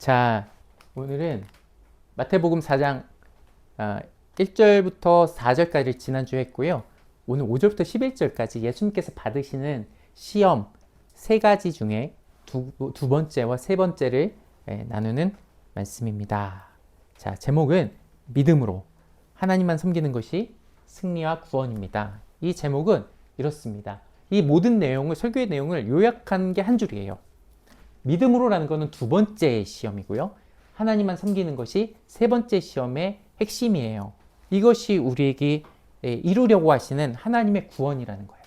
자, 오늘은 마태복음 4장 1절부터 4절까지를 지난주에 했고요. 오늘 5절부터 11절까지 예수님께서 받으시는 시험 세 가지 중에 두 번째와 세 번째를 나누는 말씀입니다. 자, 제목은 믿음으로 하나님만 섬기는 것이 승리와 구원입니다. 이 제목은 이렇습니다. 이 모든 내용을, 설교의 내용을 요약한 게 한 줄이에요. 믿음으로라는 것은 두 번째 시험이고요. 하나님만 섬기는 것이 세 번째 시험의 핵심이에요. 이것이 우리에게 이루려고 하시는 하나님의 구원이라는 거예요.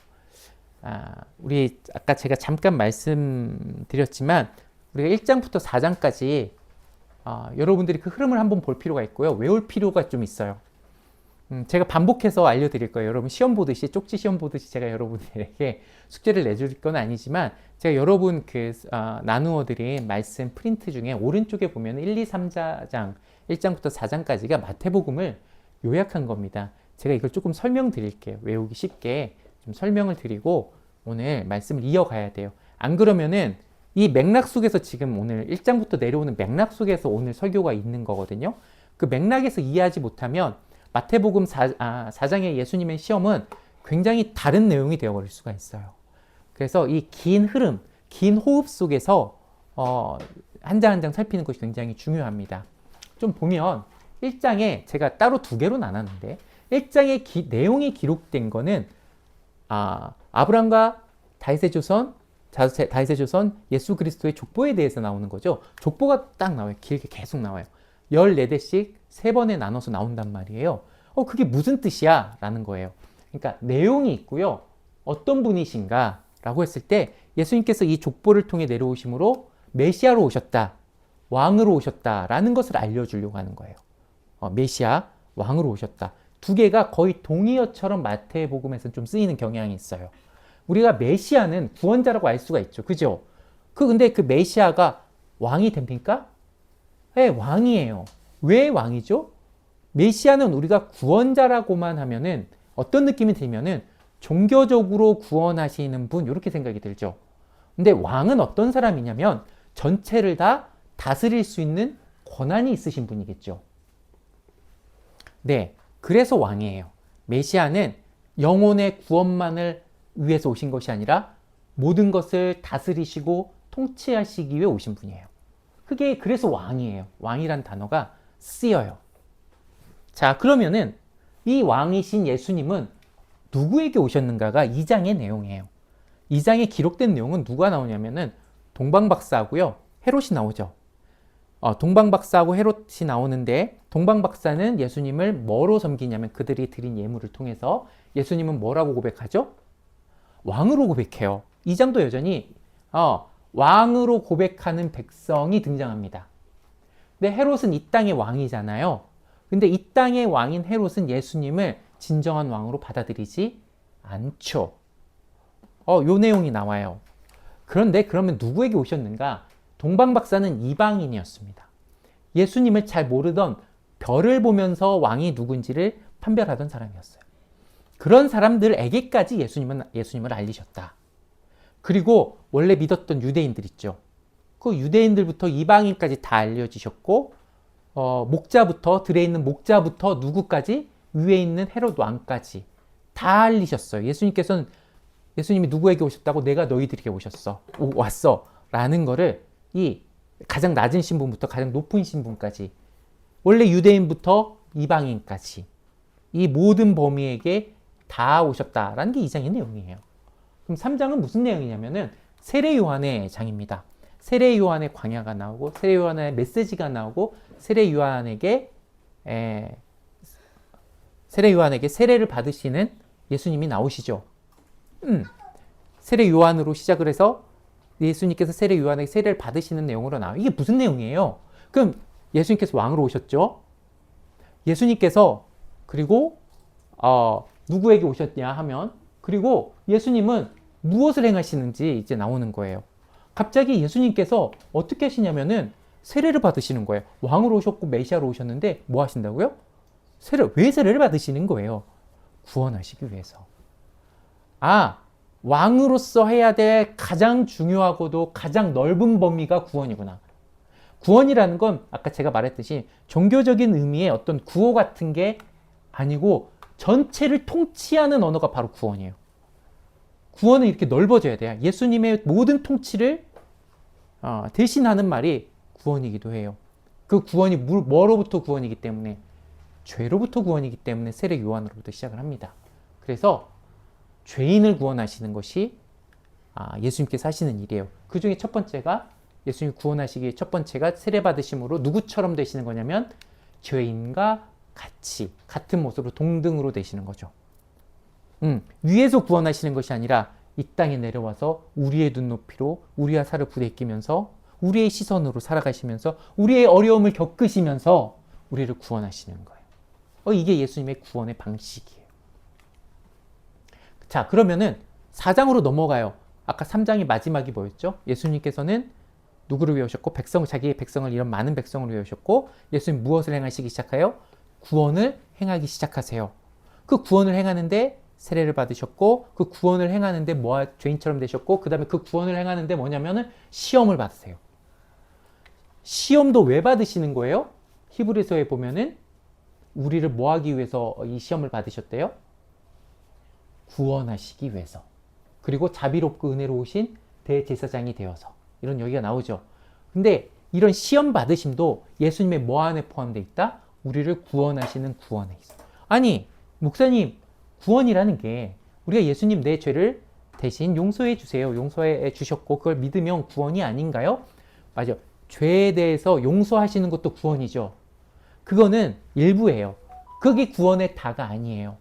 우리 아까 제가 잠깐 말씀드렸지만 우리가 1장부터 4장까지 여러분들이 그 흐름을 한번 볼 필요가 있고요. 외울 필요가 좀 있어요. 제가 반복해서 알려드릴 거예요. 여러분 시험 보듯이, 쪽지 시험 보듯이 제가 여러분들에게 숙제를 내줄 건 아니지만 제가 여러분 나누어 드린 말씀 프린트 중에 오른쪽에 보면 1, 2, 3장 1장부터 4장까지가 마태복음을 요약한 겁니다. 제가 이걸 조금 설명드릴게요. 외우기 쉽게 좀 설명을 드리고 오늘 말씀을 이어가야 돼요. 안 그러면은 이 맥락 속에서 지금 오늘 1장부터 내려오는 맥락 속에서 오늘 설교가 있는 거거든요. 그 맥락에서 이해하지 못하면 마태복음 4장의 예수님의 시험은 굉장히 다른 내용이 되어버릴 수가 있어요. 그래서 이 긴 흐름, 긴 호흡 속에서 한 장 한 장 살피는 것이 굉장히 중요합니다. 좀 보면 1장에 제가 따로 두 개로 나눴는데 1장의 내용이 기록된 거는 아브라함과 다윗의 조선 예수 그리스도의 족보에 대해서 나오는 거죠. 족보가 딱 나와요. 길게 계속 나와요. 14대씩 3번에 나눠서 나온단 말이에요. 그게 무슨 뜻이야? 라는 거예요. 그러니까 내용이 있고요. 어떤 분이신가? 라고 했을 때 예수님께서 이 족보를 통해 내려오심으로 메시아로 오셨다. 왕으로 오셨다. 라는 것을 알려주려고 하는 거예요. 메시아, 왕으로 오셨다. 두 개가 거의 동의어처럼 마태복음에서는 좀 쓰이는 경향이 있어요. 우리가 메시아는 구원자라고 알 수가 있죠. 그죠? 근데 그 메시아가 왕이 됩니까? 네, 왕이에요. 왜 왕이죠? 메시아는 우리가 구원자라고만 하면은 어떤 느낌이 들면은 종교적으로 구원하시는 분 이렇게 생각이 들죠. 근데 왕은 어떤 사람이냐면 전체를 다 다스릴 수 있는 권한이 있으신 분이겠죠. 네, 그래서 왕이에요. 메시아는 영혼의 구원만을 위해서 오신 것이 아니라 모든 것을 다스리시고 통치하시기 위해 오신 분이에요. 그게 그래서 왕이에요. 왕이란 단어가 쓰여요. 자, 그러면은 이 왕이신 예수님은 누구에게 오셨는가가 2장의 내용이에요. 2장에 기록된 내용은 누가 나오냐면은 동방박사하고요. 헤롯이 나오죠. 동방박사하고 헤롯이 나오는데 동방박사는 예수님을 뭐로 섬기냐면 그들이 드린 예물을 통해서 예수님은 뭐라고 고백하죠? 왕으로 고백해요. 2장도 여전히 왕으로 고백하는 백성이 등장합니다. 근데 헤롯은 이 땅의 왕이잖아요. 근데 이 땅의 왕인 헤롯은 예수님을 진정한 왕으로 받아들이지 않죠. 요 내용이 나와요. 그런데 그러면 누구에게 오셨는가? 동방박사는 이방인이었습니다. 예수님을 잘 모르던 별을 보면서 왕이 누군지를 판별하던 사람이었어요. 그런 사람들에게까지 예수님을 알리셨다. 그리고 원래 믿었던 유대인들 있죠. 그 유대인들부터 이방인까지 다 알려지셨고 들에 있는 목자부터 누구까지 위에 있는 헤롯 왕까지 다 알리셨어요. 예수님이 누구에게 오셨다고? 내가 너희들에게 왔어 라는 거를 이 가장 낮은 신분부터 가장 높은 신분까지 원래 유대인부터 이방인까지 이 모든 범위에게 다 오셨다라는 게 2장의 내용이에요. 그럼 3장은 무슨 내용이냐면은 세례 요한의 장입니다. 세례 요한의 광야가 나오고 세례 요한의 메시지가 나오고 세례 요한에게 세례를 받으시는 예수님이 나오시죠. 세례 요한으로 시작을 해서 예수님께서 세례 요한에게 세례를 받으시는 내용으로 나와요. 이게 무슨 내용이에요? 그럼 예수님께서 왕으로 오셨죠. 예수님께서 그리고 누구에게 오셨냐 하면 그리고 예수님은 무엇을 행하시는지 이제 나오는 거예요. 갑자기 예수님께서 어떻게 하시냐면은 세례를 받으시는 거예요. 왕으로 오셨고 메시아로 오셨는데 뭐 하신다고요? 왜 세례를 받으시는 거예요? 구원하시기 위해서. 왕으로서 해야 될 가장 중요하고도 가장 넓은 범위가 구원이구나. 구원이라는 건 아까 제가 말했듯이 종교적인 의미의 어떤 구호 같은 게 아니고 전체를 통치하는 언어가 바로 구원이에요. 구원은 이렇게 넓어져야 돼요. 예수님의 모든 통치를 대신하는 말이 구원이기도 해요. 그 구원이 뭐로부터 구원이기 때문에? 죄로부터 구원이기 때문에 세례 요한으로부터 시작을 합니다. 그래서 죄인을 구원하시는 것이 예수님께서 하시는 일이에요. 그 중에 첫 번째가 예수님 구원하시기 첫 번째가 세례 받으심으로 누구처럼 되시는 거냐면 죄인과 같은 모습으로 동등으로 되시는 거죠. 위에서 구원하시는 것이 아니라 이 땅에 내려와서 우리의 눈높이로 우리와 살을 부대끼면서 우리의 시선으로 살아가시면서 우리의 어려움을 겪으시면서 우리를 구원하시는 거예요. 이게 예수님의 구원의 방식이에요. 자, 그러면은 4장으로 넘어가요. 아까 3장의 마지막이 뭐였죠? 예수님께서는 누구를 위하셨고 자기의 백성을 이런 많은 백성을 위하셨고 예수님 무엇을 행하시기 시작해요? 구원을 행하기 시작하세요. 그 구원을 행하는데 세례를 받으셨고 그 구원을 행하는데 죄인처럼 되셨고 그 다음에 그 구원을 행하는데 뭐냐면은 시험을 받으세요. 시험도 왜 받으시는 거예요? 히브리서에 보면은 우리를 뭐 하기 위해서 이 시험을 받으셨대요? 구원하시기 위해서. 그리고 자비롭고 은혜로우신 대제사장이 되어서. 이런 얘기가 나오죠. 근데 이런 시험 받으심도 예수님의 뭐 안에 포함되어 있다? 우리를 구원하시는 구원에 있어. 아니, 목사님, 구원이라는 게 우리가 예수님 내 죄를 대신 용서해 주세요. 용서해 주셨고 그걸 믿으면 구원이 아닌가요? 맞아요. 죄에 대해서 용서하시는 것도 구원이죠. 그거는 일부예요. 그게 구원의 다가 아니에요.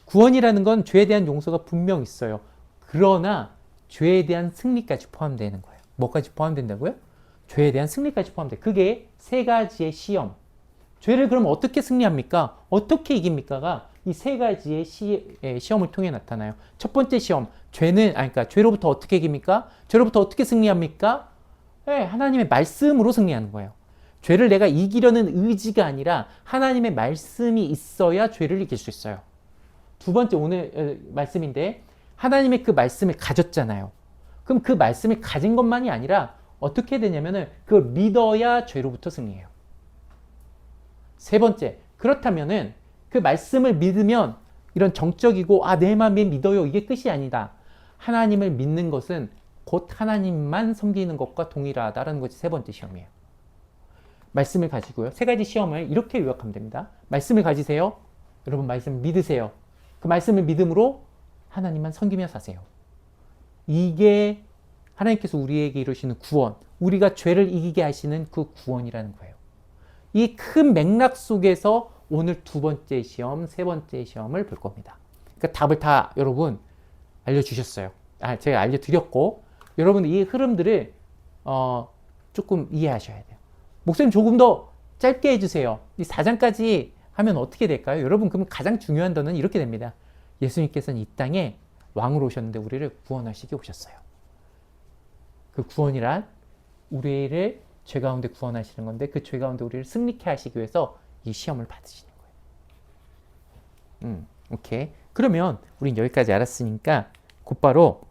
구원이라는 건 죄에 대한 용서가 분명 있어요. 그러나 죄에 대한 승리까지 포함되는 거예요. 뭐까지 포함된다고요? 죄에 대한 승리까지 포함돼요. 그게 세 가지의 시험. 죄를 그럼 어떻게 승리합니까? 어떻게 이깁니까가 이 세 가지의 시험을 통해 나타나요. 첫 번째 시험, 그러니까 죄로부터 어떻게 이깁니까? 죄로부터 어떻게 승리합니까? 네, 하나님의 말씀으로 승리하는 거예요. 죄를 내가 이기려는 의지가 아니라 하나님의 말씀이 있어야 죄를 이길 수 있어요. 두 번째 오늘 말씀인데 하나님의 그 말씀을 가졌잖아요. 그럼 그 말씀을 가진 것만이 아니라 어떻게 되냐면은 그걸 믿어야 죄로부터 승리해요. 세 번째, 그렇다면은 그 말씀을 믿으면 이런 정적이고 내 마음에 믿어요 이게 끝이 아니다. 하나님을 믿는 것은 곧 하나님만 섬기는 것과 동일하다라는 것이 세 번째 시험이에요. 말씀을 가지고요. 세 가지 시험을 이렇게 요약하면 됩니다. 말씀을 가지세요. 여러분 말씀을 믿으세요. 그 말씀을 믿음으로 하나님만 섬기며 사세요. 이게 하나님께서 우리에게 이루시는 구원, 우리가 죄를 이기게 하시는 그 구원이라는 거예요. 이 큰 맥락 속에서 오늘 두 번째 시험, 세 번째 시험을 볼 겁니다. 그러니까 답을 다 여러분 알려주셨어요. 제가 알려드렸고 여러분 이 흐름들을 조금 이해하셔야 돼요. 목사님 조금 더 짧게 해주세요. 이 4장까지 하면 어떻게 될까요? 여러분 그럼 가장 중요한 거는 이렇게 됩니다. 예수님께서는 이 땅에 왕으로 오셨는데 우리를 구원하시기 오셨어요. 그 구원이란 우리를 죄 가운데 구원하시는 건데 그 죄 가운데 우리를 승리케 하시기 위해서 이 시험을 받으시는 거예요. 오케이. 그러면 우린 여기까지 알았으니까 곧바로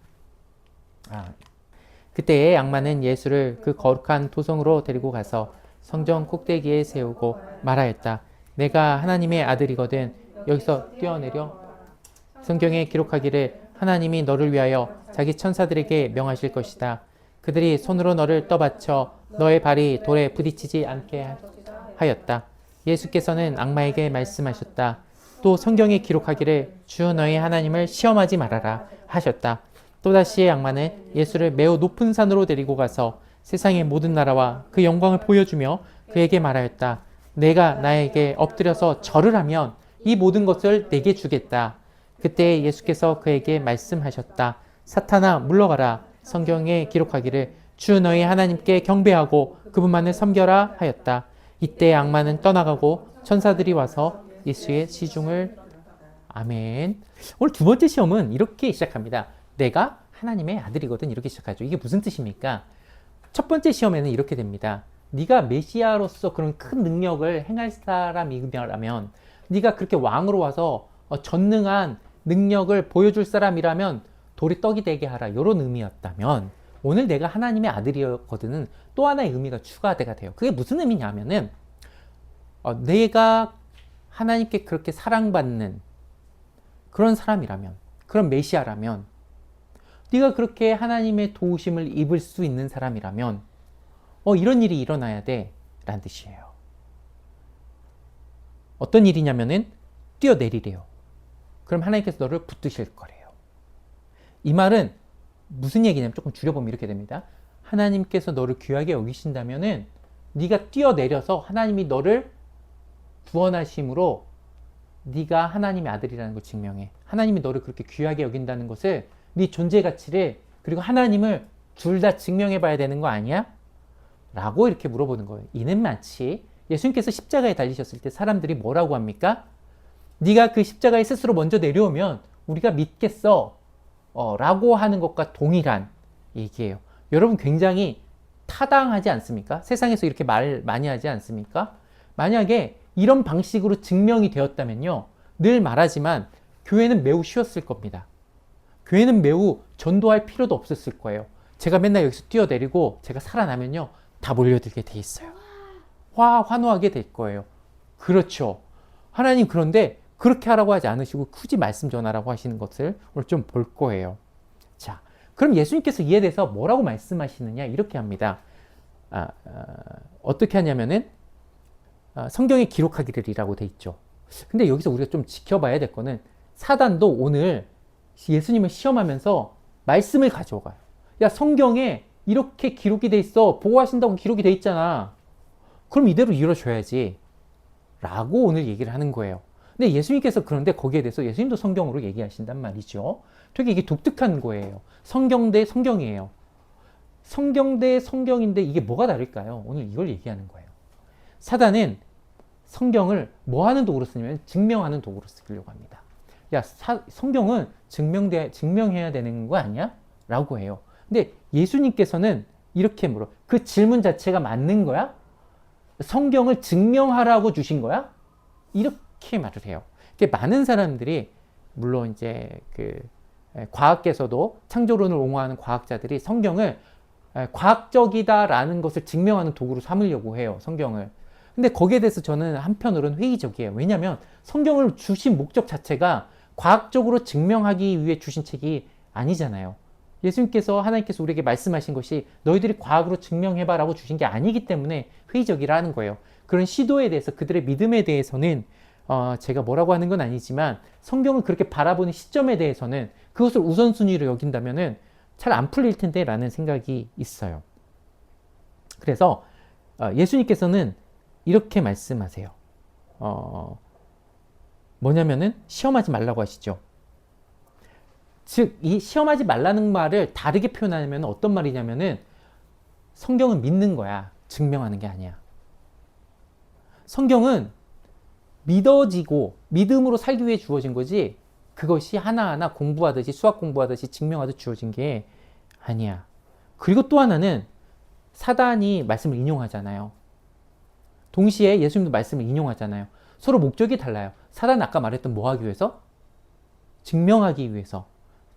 그때의 악마는 예수를 그 거룩한 도성으로 데리고 가서 성전 꼭대기에 세우고 말하였다. 내가 하나님의 아들이거든 여기서 뛰어내려. 성경에 기록하기를 하나님이 너를 위하여 자기 천사들에게 명하실 것이다. 그들이 손으로 너를 떠받쳐 너의 발이 돌에 부딪히지 않게 하였다. 예수께서는 악마에게 말씀하셨다. 또 성경에 기록하기를 주 너희 하나님을 시험하지 말아라 하셨다. 또다시 악마는 예수를 매우 높은 산으로 데리고 가서 세상의 모든 나라와 그 영광을 보여주며 그에게 말하였다. 내가 나에게 엎드려서 절을 하면 이 모든 것을 내게 주겠다. 그때 예수께서 그에게 말씀하셨다. 사탄아 물러가라. 성경에 기록하기를 주 너희 하나님께 경배하고 그분만을 섬겨라 하였다. 이때 악마는 떠나가고 천사들이 와서 예수의 시중을 아멘. 오늘 두 번째 시험은 이렇게 시작합니다. 내가 하나님의 아들이거든 이렇게 시작하죠. 이게 무슨 뜻입니까? 첫 번째 시험에는 이렇게 됩니다. 네가 메시아로서 그런 큰 능력을 행할 사람이라면 네가 그렇게 왕으로 와서 전능한 능력을 보여줄 사람이라면 돌이 떡이 되게 하라 이런 의미였다면 오늘 내가 하나님의 아들이었거든은 또 하나의 의미가 추가가 돼요. 그게 무슨 의미냐면은 내가 하나님께 그렇게 사랑받는 그런 사람이라면, 그런 메시아라면, 네가 그렇게 하나님의 도우심을 입을 수 있는 사람이라면 이런 일이 일어나야 돼 라는 뜻이에요. 어떤 일이냐면은 뛰어내리래요. 그럼 하나님께서 너를 붙드실 거래요. 이 말은 무슨 얘기냐면 조금 줄여보면 이렇게 됩니다. 하나님께서 너를 귀하게 여기신다면은 네가 뛰어내려서 하나님이 너를 구원하심으로 네가 하나님의 아들이라는 걸 증명해. 하나님이 너를 그렇게 귀하게 여긴다는 것을, 네 존재 가치를, 그리고 하나님을 둘 다 증명해 봐야 되는 거 아니야? 라고 이렇게 물어보는 거예요. 이는 마치 예수님께서 십자가에 달리셨을 때 사람들이 뭐라고 합니까? 네가 그 십자가에 스스로 먼저 내려오면 우리가 믿겠어 라고 하는 것과 동일한 얘기예요. 여러분 굉장히 타당하지 않습니까? 세상에서 이렇게 말 많이 하지 않습니까? 만약에 이런 방식으로 증명이 되었다면요, 늘 말하지만 교회는 매우 쉬웠을 겁니다. 교회는 매우 전도할 필요도 없었을 거예요. 제가 맨날 여기서 뛰어내리고 제가 살아나면요 다 몰려들게 돼 있어요. 환호하게 될 거예요. 그렇죠. 하나님 그런데 그렇게 하라고 하지 않으시고 굳이 말씀 전하라고 하시는 것을 오늘 좀 볼 거예요. 자, 그럼 예수님께서 이에 대해서 뭐라고 말씀하시느냐, 이렇게 합니다. 어떻게 하냐면은 성경에 기록하기를이라고 돼 있죠. 근데 여기서 우리가 좀 지켜봐야 될 거는, 사단도 오늘 예수님을 시험하면서 말씀을 가져가요. 야, 성경에 이렇게 기록이 돼 있어. 보호하신다고 기록이 돼 있잖아. 그럼 이대로 이루어져야지 라고 오늘 얘기를 하는 거예요. 근데 예수님께서 그런데 거기에 대해서 예수님도 성경으로 얘기하신단 말이죠. 되게 이게 독특한 거예요. 성경 대 성경이에요. 성경 대 성경인데 이게 뭐가 다를까요? 오늘 이걸 얘기하는 거예요. 사단은 성경을 뭐 하는 도구로 쓰냐면 증명하는 도구로 쓰려고 합니다. 야, 성경은 증명해야 되는 거 아니야? 라고 해요. 근데 예수님께서는 이렇게 물어. 그 질문 자체가 맞는 거야? 성경을 증명하라고 주신 거야? 이렇게 말을 해요. 많은 사람들이, 물론 이제 과학계에서도 창조론을 옹호하는 과학자들이 성경을 과학적이다라는 것을 증명하는 도구로 삼으려고 해요. 성경을. 근데 거기에 대해서 저는 한편으로는 회의적이에요. 왜냐하면 성경을 주신 목적 자체가 과학적으로 증명하기 위해 주신 책이 아니잖아요. 예수님께서, 하나님께서 우리에게 말씀하신 것이 너희들이 과학으로 증명해봐라고 주신 게 아니기 때문에 회의적이라는 거예요. 그런 시도에 대해서, 그들의 믿음에 대해서는 제가 뭐라고 하는 건 아니지만 성경을 그렇게 바라보는 시점에 대해서는 그것을 우선순위로 여긴다면은 잘 안 풀릴 텐데 라는 생각이 있어요. 그래서 예수님께서는 이렇게 말씀하세요. 뭐냐면은 시험하지 말라고 하시죠. 즉, 이 시험하지 말라는 말을 다르게 표현하면 어떤 말이냐면은 성경은 믿는 거야. 증명하는 게 아니야. 성경은 믿어지고 믿음으로 살기 위해 주어진 거지, 그것이 하나하나 공부하듯이, 수학 공부하듯이 증명하듯 주어진 게 아니야. 그리고 또 하나는 사단이 말씀을 인용하잖아요. 동시에 예수님도 말씀을 인용하잖아요. 서로 목적이 달라요. 사단은 아까 말했던 뭐 하기 위해서? 증명하기 위해서.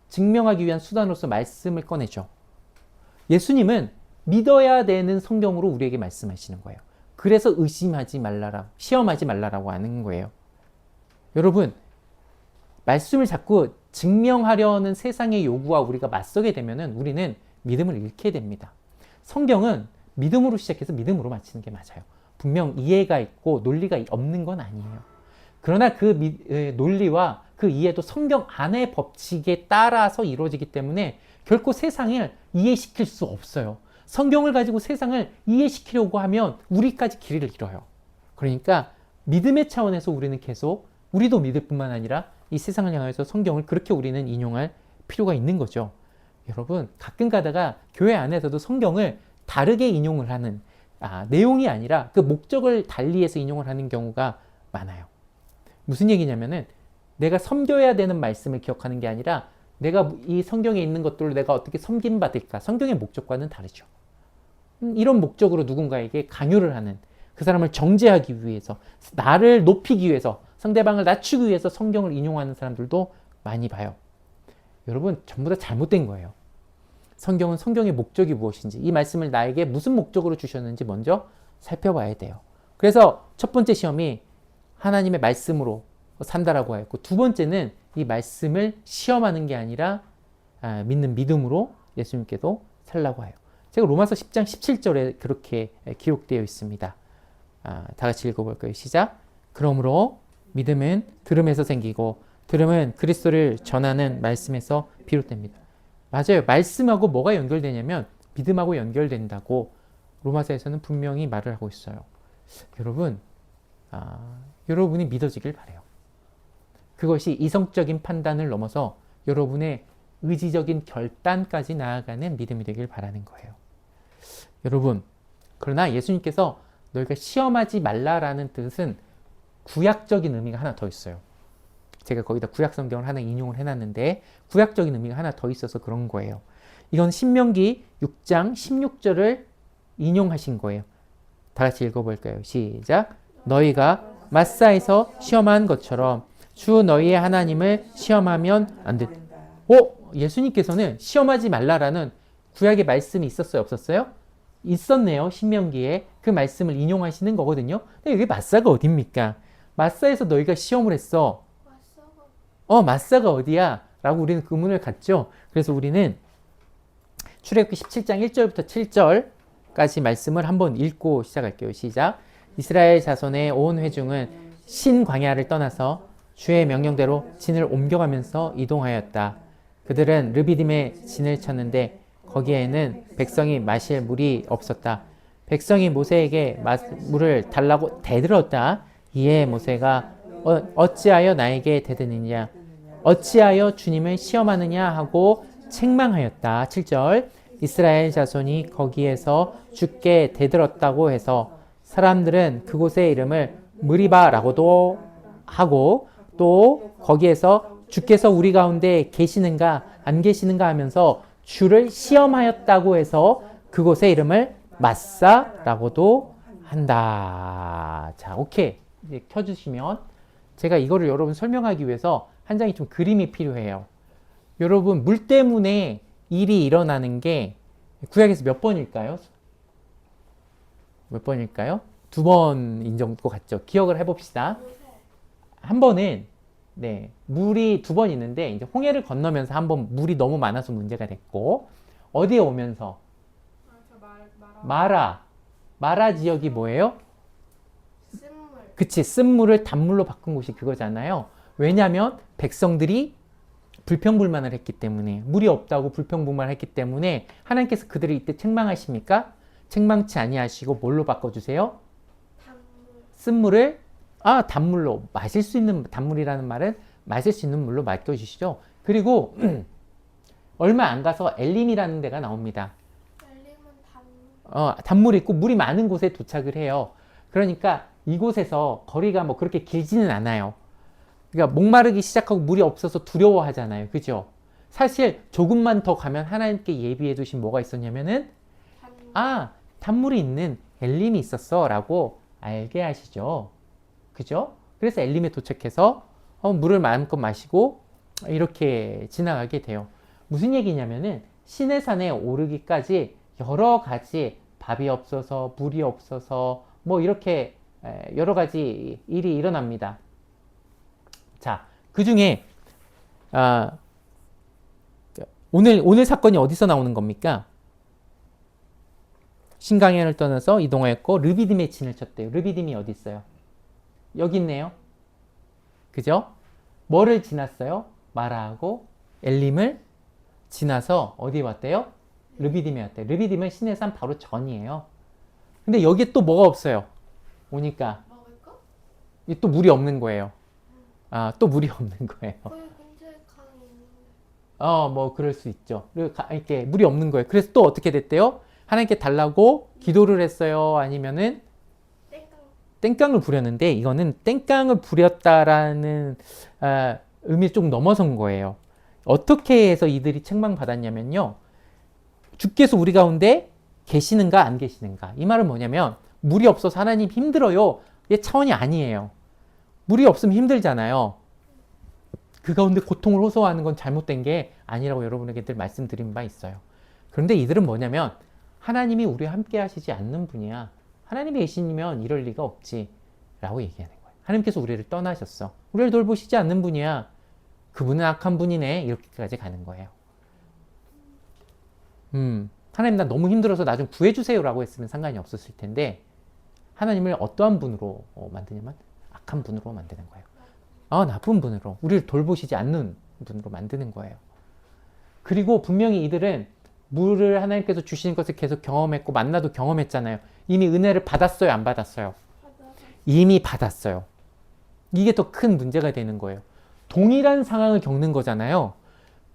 증명하기 위한 수단으로서 말씀을 꺼내죠. 예수님은 믿어야 되는 성경으로 우리에게 말씀하시는 거예요. 그래서 의심하지 말라라, 시험하지 말라라고 하는 거예요. 여러분, 말씀을 자꾸 증명하려는 세상의 요구와 우리가 맞서게 되면은 우리는 믿음을 잃게 됩니다. 성경은 믿음으로 시작해서 믿음으로 마치는 게 맞아요. 분명 이해가 있고 논리가 없는 건 아니에요. 그러나 그 논리와 그 이해도 성경 안의 법칙에 따라서 이루어지기 때문에 결코 세상을 이해시킬 수 없어요. 성경을 가지고 세상을 이해시키려고 하면 우리까지 길을 잃어요. 그러니까 믿음의 차원에서 우리는 계속, 우리도 믿을 뿐만 아니라 이 세상을 향해서 성경을 그렇게 우리는 인용할 필요가 있는 거죠. 여러분, 가끔 가다가 교회 안에서도 성경을 다르게 인용을 하는, 내용이 아니라 그 목적을 달리해서 인용을 하는 경우가 많아요. 무슨 얘기냐면은 내가 섬겨야 되는 말씀을 기억하는 게 아니라 내가 이 성경에 있는 것들을 내가 어떻게 섬김받을까, 성경의 목적과는 다르죠. 이런 목적으로 누군가에게 강요를 하는, 그 사람을 정죄하기 위해서, 나를 높이기 위해서, 상대방을 낮추기 위해서 성경을 인용하는 사람들도 많이 봐요. 여러분, 전부 다 잘못된 거예요. 성경은 성경의 목적이 무엇인지, 이 말씀을 나에게 무슨 목적으로 주셨는지 먼저 살펴봐야 돼요. 그래서 첫 번째 시험이 하나님의 말씀으로 산다라고 하였고, 두 번째는 이 말씀을 시험하는 게 아니라 믿는 믿음으로 예수님께도 살라고 해요. 제가 로마서 10장 17절에 그렇게 기록되어 있습니다. 다 같이 읽어볼까요? 시작. 그러므로 믿음은 들음에서 생기고 들음은 그리스도를 전하는 말씀에서 비롯됩니다. 맞아요. 말씀하고 뭐가 연결되냐면 믿음하고 연결된다고 로마서에서는 분명히 말을 하고 있어요. 여러분, 여러분이 믿어지길 바라요. 그것이 이성적인 판단을 넘어서 여러분의 의지적인 결단까지 나아가는 믿음이 되길 바라는 거예요. 여러분, 그러나 예수님께서 너희가 시험하지 말라라는 뜻은 구약적인 의미가 하나 더 있어요. 제가 거기다 구약 성경을 하나 인용을 해놨는데 구약적인 의미가 하나 더 있어서 그런 거예요. 이건 신명기 6장 16절을 인용하신 거예요. 다 같이 읽어볼까요? 시작. 너희가 마사에서 시험한 것처럼 주 너희의 하나님을 시험하면 안 된다. 예수님께서는 시험하지 말라라는 구약의 말씀이 있었어요? 없었어요? 있었네요. 신명기에 그 말씀을 인용하시는 거거든요. 근데 여기 마사가 어딥니까? 마사에서 너희가 시험을 했어. 마사가 어디야? 라고 우리는 그 문을 갔죠. 그래서 우리는 출애굽기 17장 1절부터 7절까지 말씀을 한번 읽고 시작할게요. 시작. 이스라엘 자손의 온 회중은 신 광야를 떠나서 주의 명령대로 진을 옮겨가면서 이동하였다. 그들은 르비딤에 진을 쳤는데 거기에는 백성이 마실 물이 없었다. 백성이 모세에게 물을 달라고 대들었다. 이에 모세가 어찌하여 나에게 대드느냐? 어찌하여 주님을 시험하느냐 하고 책망하였다. 7절. 이스라엘 자손이 거기에서 주께 대들었다고 해서 사람들은 그곳의 이름을 무리바라고도 하고 또 거기에서 주께서 우리 가운데 계시는가 안 계시는가 하면서 주를 시험하였다고 해서 그곳의 이름을 마사라고도 한다. 자, 오케이. 이제 켜주시면 제가 이거를 여러분 설명하기 위해서 한 장이 좀 그림이 필요해요. 여러분, 물 때문에 일이 일어나는 게 구약에서 몇 번일까요? 몇 번일까요? 2번인 정도 같죠. 기억을 해봅시다. 한 번은 물이 2번 있는데 이제 홍해를 건너면서 한 번 물이 너무 많아서 문제가 됐고, 어디에 오면서 마라 지역이 뭐예요? 쓴물. 그치, 쓴물을 단물로 바꾼 곳이 그거잖아요. 왜냐하면 백성들이 불평불만을 했기 때문에, 물이 없다고 불평불만을 했기 때문에 하나님께서 그들을 이때 책망하십니까? 책망치 아니하시고 뭘로 바꿔주세요? 단물. 쓴물을 단물로, 마실 수 있는, 단물이라는 말은 마실 수 있는 물로 맡겨주시죠. 그리고 얼마 안 가서 엘림이라는 데가 나옵니다. 엘림은 단물. 단물이 있고 물이 많은 곳에 도착을 해요. 그러니까 이곳에서 거리가 뭐 그렇게 길지는 않아요. 그러니까 목마르기 시작하고 물이 없어서 두려워하잖아요. 그죠? 사실 조금만 더 가면 하나님께 예비해 두신 뭐가 있었냐면은 단물. 단물이 있는 엘림이 있었어 라고 알게 하시죠. 그죠? 그래서 엘림에 도착해서 물을 마음껏 마시고 이렇게 지나가게 돼요. 무슨 얘기냐면은 시내산에 오르기까지 여러 가지 밥이 없어서 물이 없어서 뭐 이렇게 여러 가지 일이 일어납니다. 자, 그 중에 오늘 사건이 어디서 나오는 겁니까? 신강연을 떠나서 이동하였고 르비딤에 진을 쳤대요. 르비딤이 어디 있어요? 여기 있네요. 그죠? 뭐를 지났어요? 마라하고 엘림을 지나서 어디 왔대요? 르비딤에 왔대요. 르비딤은 시내산 바로 전이에요. 근데 여기에 또 뭐가 없어요? 오니까 먹을 거? 또 물이 없는 거예요. 또 물이 없는 거예요. 거기 근처에 강이 있는데. 뭐 그럴 수 있죠. 그리고 이렇게 물이 없는 거예요. 그래서 또 어떻게 됐대요? 하나님께 달라고 기도를 했어요? 아니면은 땡깡을 부렸는데, 이거는 땡깡을 부렸다라는 의미 좀 넘어선 거예요. 어떻게 해서 이들이 책망받았냐면요, 주께서 우리 가운데 계시는가 안 계시는가. 이 말은 뭐냐면 물이 없어서 하나님 힘들어요, 이 차원이 아니에요. 물이 없으면 힘들잖아요. 그 가운데 고통을 호소하는 건 잘못된 게 아니라고 여러분에게 늘 말씀드린 바 있어요. 그런데 이들은 뭐냐면 하나님이 우리와 함께 하시지 않는 분이야. 하나님이 계시면 이럴 리가 없지 라고 얘기하는 거예요. 하나님께서 우리를 떠나셨어. 우리를 돌보시지 않는 분이야. 그분은 악한 분이네. 이렇게까지 가는 거예요. 하나님 나 너무 힘들어서 나 좀 구해주세요 라고 했으면 상관이 없었을 텐데 하나님을 어떠한 분으로 만드냐면 악한 분으로 만드는 거예요. 나쁜 분으로, 우리를 돌보시지 않는 분으로 만드는 거예요. 그리고 분명히 이들은 물을 하나님께서 주시는 것을 계속 경험했고 만나도 경험했잖아요. 이미 은혜를 받았어요, 안 받았어요? 이미 받았어요. 이게 더 큰 문제가 되는 거예요. 동일한 상황을 겪는 거잖아요.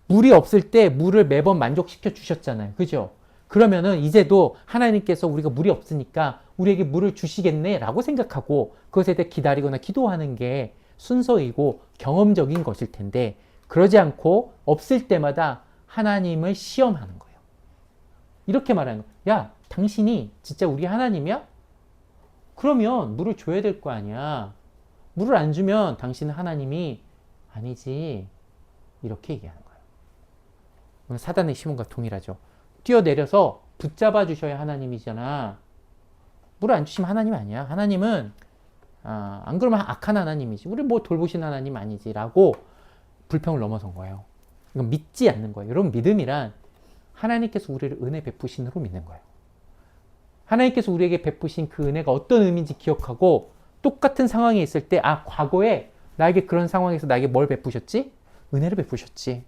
물이 없을 때 물을 매번 만족시켜 주셨잖아요. 그죠? 그러면은 이제도 하나님께서 우리가 물이 없으니까 우리에게 물을 주시겠네 라고 생각하고 그것에 대해 기다리거나 기도하는 게 순서이고 경험적인 것일 텐데 그러지 않고 없을 때마다 하나님을 시험하는 거예요. 이렇게 말하는 거예요. 야, 당신이 진짜 우리 하나님이야? 그러면 물을 줘야 될 거 아니야. 물을 안 주면 당신은 하나님이 아니지. 이렇게 얘기하는 거예요. 오늘 사단의 시몬과 동일하죠. 뛰어내려서 붙잡아 주셔야 하나님이잖아. 물을 안 주시면 하나님 아니야. 하나님은 안 그러면 악한 하나님이지. 우리 뭐 돌보신 하나님 아니지. 라고 불평을 넘어선 거예요. 이건 믿지 않는 거예요. 여러분 믿음이란 하나님께서 우리를 은혜 베푸신으로 믿는 거예요. 하나님께서 우리에게 베푸신 그 은혜가 어떤 의미인지 기억하고 똑같은 상황에 있을 때 과거에 나에게 그런 상황에서 나에게 뭘 베푸셨지? 은혜를 베푸셨지.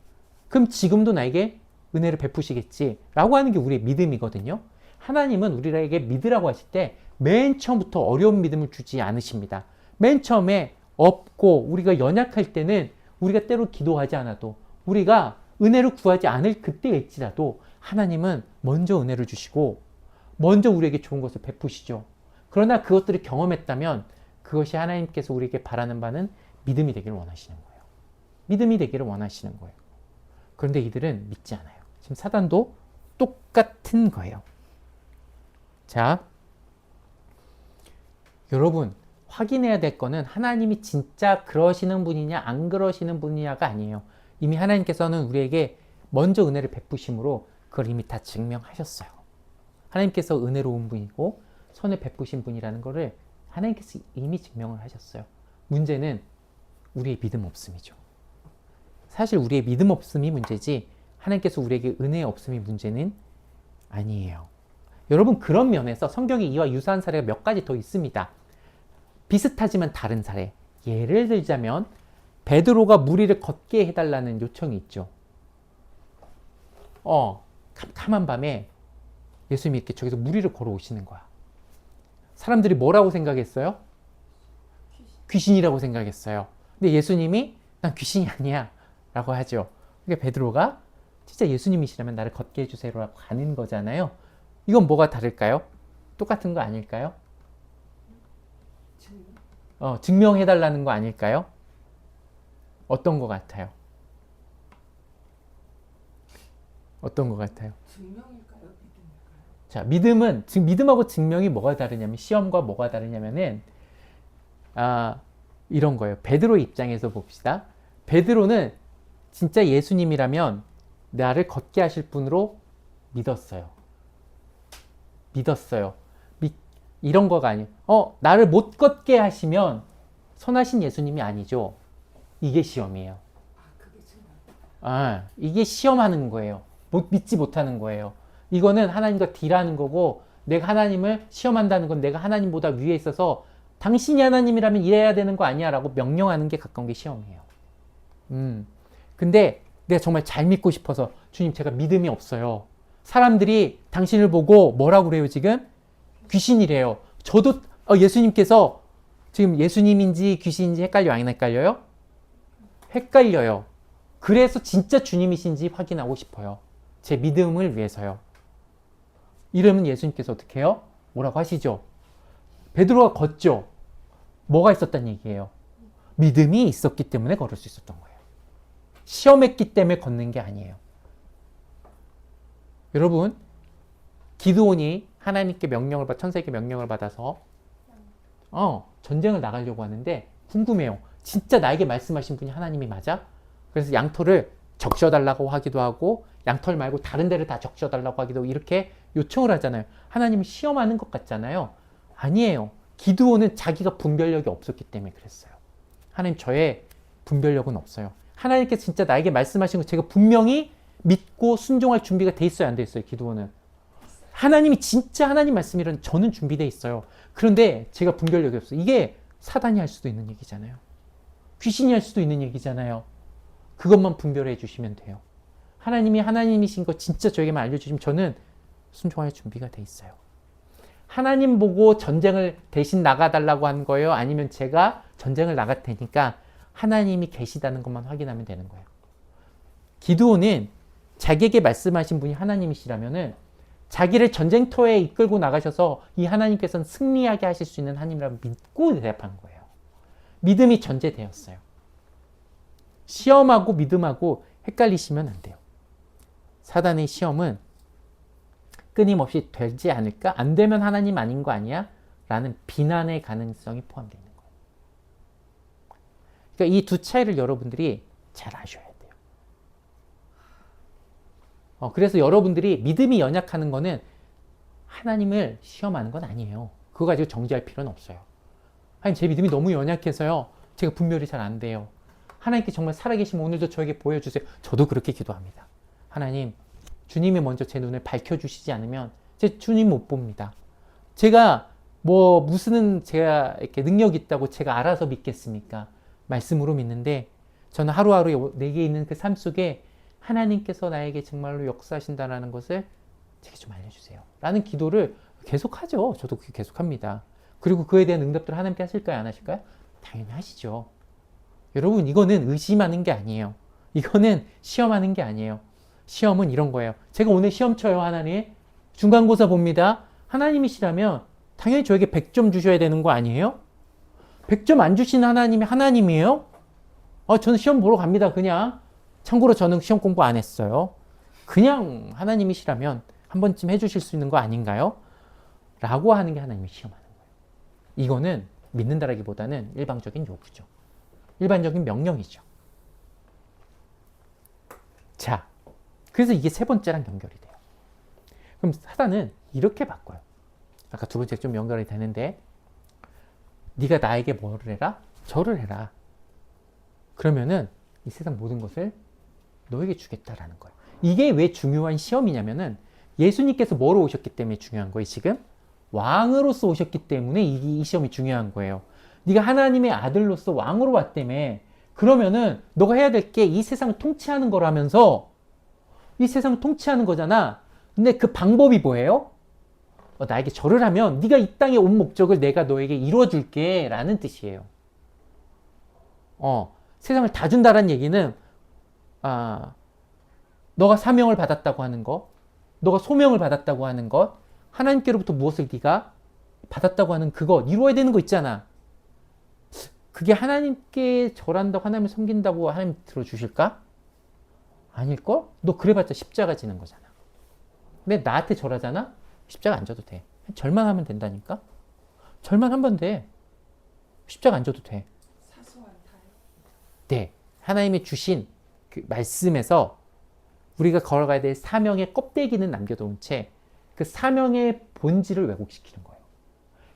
그럼 지금도 나에게 은혜를 베푸시겠지 라고 하는 게 우리의 믿음이거든요. 하나님은 우리에게 믿으라고 하실 때 맨 처음부터 어려운 믿음을 주지 않으십니다. 맨 처음에 없고 우리가 연약할 때는 우리가 때로 기도하지 않아도 우리가 은혜를 구하지 않을 그때일지라도 하나님은 먼저 은혜를 주시고 먼저 우리에게 좋은 것을 베푸시죠. 그러나 그것들을 경험했다면 그것이 하나님께서 우리에게 바라는 바는 믿음이 되기를 원하시는 거예요. 믿음이 되기를 원하시는 거예요. 그런데 이들은 믿지 않아요. 지금 사단도 똑같은 거예요. 자, 여러분 확인해야 될 거는 하나님이 진짜 그러시는 분이냐 안 그러시는 분이냐가 아니에요. 이미 하나님께서는 우리에게 먼저 은혜를 베푸심으로 그걸 이미 다 증명하셨어요. 하나님께서 은혜로운 분이고 선을 베푸신 분이라는 것을 하나님께서 이미 증명을 하셨어요. 문제는 우리의 믿음 없음이죠. 사실 우리의 믿음 없음이 문제지 하나님께서 우리에게 은혜 없음이 문제는 아니에요. 여러분 그런 면에서 성경에 이와 유사한 사례가 몇 가지 더 있습니다. 비슷하지만 다른 사례. 예를 들자면 베드로가 무리를 걷게 해달라는 요청이 있죠. 캄캄한 밤에 예수님이 이렇게 저기서 무리를 걸어오시는 거야. 사람들이 뭐라고 생각했어요? 귀신이라고 생각했어요. 근데 예수님이 난 귀신이 아니야 라고 하죠. 그러니까 베드로가 진짜 예수님이시라면 나를 걷게 해주세요 라고 가는 거잖아요. 이건 뭐가 다를까요? 똑같은 거 아닐까요? 증명해달라는 거 아닐까요? 어떤 거 같아요? 어떤 거 같아요? 증명일까요? 믿음일까요? 자, 믿음하고 증명이 뭐가 다르냐면, 시험과 뭐가 다르냐면은, 이런 거예요. 베드로의 입장에서 봅시다. 베드로는 진짜 예수님이라면 나를 걷게 하실 분으로 믿었어요. 이런 거가 아니에요. 나를 못 걷게 하시면 선하신 예수님이 아니죠. 이게 시험이에요. 그게 증명. 이게 시험하는 거예요. 믿지 못하는 거예요. 이거는 하나님과 딜하는 거고, 내가 하나님을 시험한다는 건 내가 하나님보다 위에 있어서 당신이 하나님이라면 이래야 되는 거 아니야 라고 명령하는 게 가까운 게 시험이에요. 근데 내가 정말 잘 믿고 싶어서 주님 제가 믿음이 없어요. 사람들이 당신을 보고 뭐라고 그래요 지금? 귀신이래요. 저도 예수님께서 지금 예수님인지 귀신인지 헷갈려요? 안 헷갈려요? 헷갈려요. 그래서 진짜 주님이신지 확인하고 싶어요. 제 믿음을 위해서요. 이러면 예수님께서 어떻게 해요? 뭐라고 하시죠? 베드로가 걷죠. 뭐가 있었단 얘기예요? 믿음이 있었기 때문에 걸을 수 있었던 거예요. 시험했기 때문에 걷는 게 아니에요. 여러분, 기드온이 하나님께 천사에게 명령을 받아서 전쟁을 나가려고 하는데 궁금해요. 진짜 나에게 말씀하신 분이 하나님이 맞아? 그래서 양털을 적셔달라고 하기도 하고 양털 말고 다른 데를 다 적셔달라고 하기도 하고 이렇게 요청을 하잖아요. 하나님이 시험하는 것 같잖아요. 아니에요. 기드온은 자기가 분별력이 없었기 때문에 그랬어요. 하나님 저의 분별력은 없어요. 하나님께서 진짜 나에게 말씀하신 거 제가 분명히 믿고 순종할 준비가 돼 있어요, 안 돼 있어요, 기드온은? 하나님이 진짜 하나님 말씀이란 저는 준비돼 있어요. 그런데 제가 분별력이 없어요. 이게 사단이 할 수도 있는 얘기잖아요. 귀신이 할 수도 있는 얘기잖아요. 그것만 분별해 주시면 돼요. 하나님이 하나님이신 거 진짜 저에게만 알려주시면 저는 순종할 준비가 돼 있어요. 하나님 보고 전쟁을 대신 나가달라고 한 거예요? 아니면 제가 전쟁을 나갈 테니까 하나님이 계시다는 것만 확인하면 되는 거예요. 기드온은 자기에게 말씀하신 분이 하나님이시라면은 자기를 전쟁터에 이끌고 나가셔서 이 하나님께서는 승리하게 하실 수 있는 하나님이라고 믿고 대답한 거예요. 믿음이 전제되었어요. 시험하고 믿음하고 헷갈리시면 안 돼요. 사단의 시험은 끊임없이 되지 않을까? 안 되면 하나님 아닌 거 아니야? 라는 비난의 가능성이 포함되어 있는 거예요. 그러니까 이 두 차이를 여러분들이 잘 아셔야 돼요. 그래서 여러분들이 믿음이 연약하는 거는 하나님을 시험하는 건 아니에요. 그거 가지고 정죄할 필요는 없어요. 하나님 제 믿음이 너무 연약해서요. 제가 분별이 잘 안 돼요. 하나님께 정말 살아계시면 오늘도 저에게 보여주세요. 저도 그렇게 기도합니다. 하나님, 주님이 먼저 제 눈을 밝혀주시지 않으면 제 주님 못 봅니다. 제가 무슨 제가 이렇게 능력이 있다고 제가 알아서 믿겠습니까? 말씀으로 믿는데 저는 하루하루 내게 있는 그 삶 속에 하나님께서 나에게 정말로 역사하신다는 것을 제게 좀 알려주세요. 라는 기도를 계속하죠. 저도 계속합니다. 그리고 그에 대한 응답들을 하나님께 하실까요? 안 하실까요? 당연히 하시죠. 여러분 이거는 의심하는 게 아니에요. 이거는 시험하는 게 아니에요. 시험은 이런 거예요. 제가 오늘 시험 쳐요, 하나님. 중간고사 봅니다. 하나님이시라면 당연히 저에게 100점 주셔야 되는 거 아니에요? 100점 안 주시는 하나님이 하나님이에요? 저는 시험 보러 갑니다, 그냥. 참고로 저는 시험 공부 안 했어요. 그냥 하나님이시라면 한 번쯤 해주실 수 있는 거 아닌가요? 라고 하는 게 하나님이 시험하는 거예요. 이거는 믿는다라기보다는 일방적인 요구죠. 일반적인 명령이죠. 자, 그래서 이게 세 번째랑 연결이 돼요. 그럼 사단은 이렇게 바꿔요. 아까 두 번째 좀 연결이 되는데 네가 나에게 뭐를 해라? 절을 해라. 그러면은 이 세상 모든 것을 너에게 주겠다라는 거예요. 이게 왜 중요한 시험이냐면은 예수님께서 뭐로 오셨기 때문에 중요한 거예요. 지금 왕으로서 오셨기 때문에 이 시험이 중요한 거예요. 네가 하나님의 아들로서 왕으로 왔다며. 그러면은 너가 해야 될 게 이 세상을 통치하는 거라면서 이 세상을 통치하는 거잖아. 근데 그 방법이 뭐예요? 나에게 절을 하면 네가 이 땅에 온 목적을 내가 너에게 이루어줄게 라는 뜻이에요. 세상을 다 준다라는 얘기는 너가 사명을 받았다고 하는 것, 너가 소명을 받았다고 하는 것, 하나님께로부터 무엇을 네가 받았다고 하는 그것, 이루어야 되는 거 있잖아. 그게 하나님께 절한다고 하나님을 섬긴다고 하나님 들어주실까? 아닐걸? 너 그래봤자 십자가 지는 거잖아. 근데 나한테 절하잖아? 십자가 안 져도 돼. 절만 하면 된다니까? 절만 하면 돼. 십자가 안 져도 돼. 사소한 타협. 네. 하나님이 주신 그 말씀에서 우리가 걸어가야 될 사명의 껍데기는 남겨놓은 채 그 사명의 본질을 왜곡시키는 거예요.